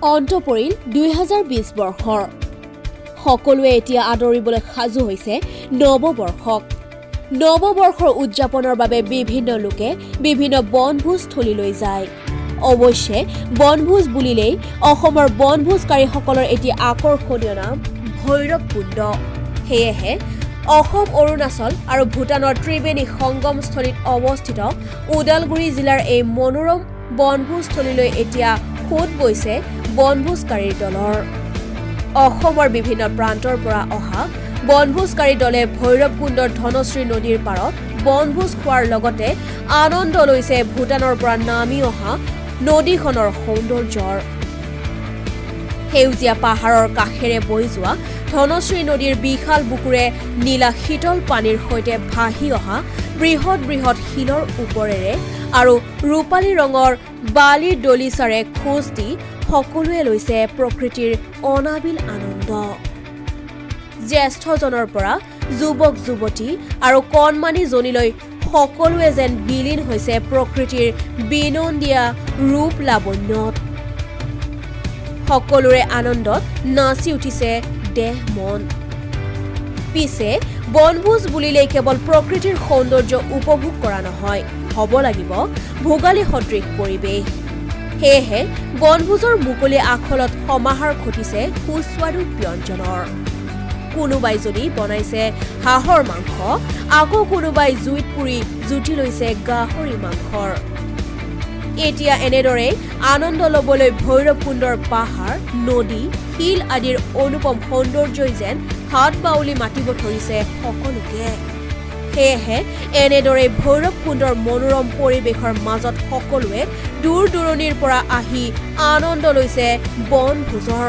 অন্ত পৰিল 2020 বৰ্ষৰ সকলোৱে এতিয়া আদৰিবলৈ সাজু হৈছে নৱবৰ্ষক। নৱবৰ্ষৰ উদযাপনৰ বাবে বিভিন্ন লোকে বিভিন্ন বনভোজস্থলীলৈ যায়। অৱশ্যে বনভোজ বুলিলেই অসমৰ বনভোজকাৰীসকলৰ এটি আকৰ্ষণীয় নাম ভৈৰৱকুণ্ড। সেয়েহে অসম, অৰুণাচল আৰু ভূটানৰ ত্ৰিবেণী সংগমস্থলীত অৱস্থিত ওদালগুৰি জিলাৰ এই মনোৰম বনভোজস্থলীলৈ এতিয়া সোঁত বৈছে বনভোজকাৰীৰ দলৰ। অসমৰ বিভিন্ন প্ৰান্তৰ পৰা অহা বনভোজকাৰী দলে ভৈৰৱকুণ্ডৰ ধনশ্ৰী নদীৰ পাৰত বনভোজ খোৱাৰ লগতে আনন্দ লৈছে ভূটানৰ পৰা নামি অহা নদীখনৰ সৌন্দৰ্যৰ। সেউজীয়া পাহাৰৰ কাষেৰে বৈ যোৱা ধনশ্ৰী নদীৰ বিশাল বুকুৰে নীলা শীতল পানীৰ সৈতে ভাহি অহা বৃহৎ বৃহৎ শিলৰ ওপৰেৰে আৰু ৰূপালী ৰঙৰ বালিৰ দলিচাৰে খোজ দি সকলোৱে লৈছে প্ৰকৃতিৰ অনাবিল আনন্দ। জ্যেষ্ঠজনৰ পৰা যুৱক যুৱতী আৰু কণমানিজনীলৈ সকলোৱে যেন বিলীন হৈছে প্ৰকৃতিৰ বিনন্দীয়া ৰূপ লাৱণ্যত। সকলোৰে আনন্দত নাচি উঠিছে দেহ মন। পিছে বনভোজ বুলিলেই কেৱল প্ৰকৃতিৰ সৌন্দৰ্য উপভোগ কৰা নহয়, হ'ব লাগিব ভোগালী সদৃশ পৰিৱেশ। সেয়েহে বনভোজৰ মুকলি আখলত সমাহাৰ ঘটিছে সুস্বাদু ব্যঞ্জনৰ। কোনোবাই যদি বনাইছে হাঁহৰ মাংস, আকৌ কোনোবাই জুইত পুৰি জুতি লৈছে গাহৰি মাংসৰ। এতিয়া এনেদৰে আনন্দ ল'বলৈ ভৈৰৱকুণ্ডৰ পাহাৰ, নদী, শিল আদিৰ অনুপম সৌন্দৰ্যই যেন হাত বাউলি মাতিব ধৰিছে সকলোকে। সেয়েহে এনেদৰে ভৈৰৱকুণ্ডৰ মনোৰম পৰিৱেশৰ মাজত সকলোৱে দূৰ দূৰণিৰ পৰা আহি আনন্দ লৈছে বনভোজৰ।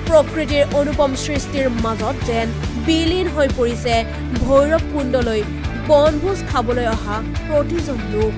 প্ৰকৃতিৰ অনুপম সৃষ্টিৰ মাজত যেন বিলীন হৈ পৰিছে ভৈৰৱকুণ্ডলৈ বনভোজ খাবলৈ অহা প্ৰতিজন লোক।